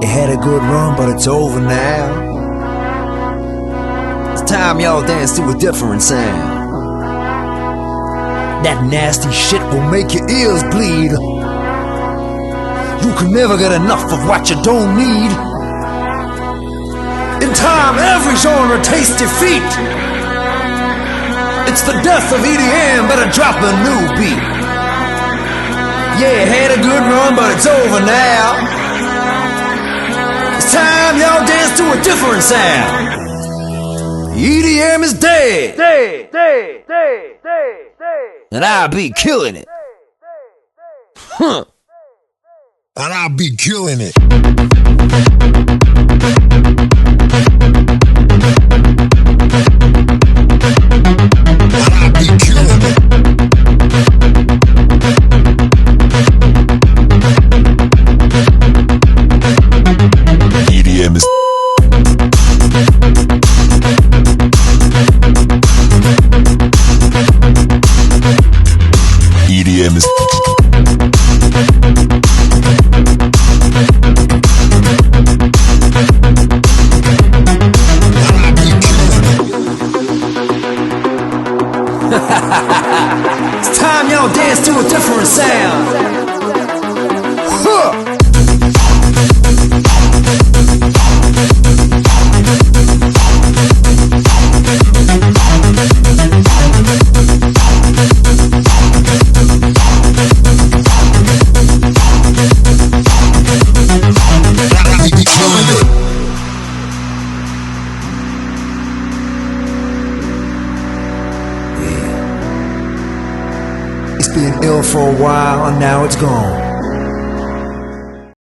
You had a good run, but it's over now. It's time y'all dance to a different sound. That nasty shit will make your ears bleed. You can never get enough of what you don't need. In time, every genre tastes defeat. It's the death of EDM, better drop a new beat. Yeah, had a good run, but it's over now. It's time y'all dance to a different sound. EDM is dead. And I'll be killing it. Huh. And I'll be killing it. And I'll be killing it. EDM is EDM is It's time y'all dance to a different sound. Huh. Been ill for a while and now it's gone.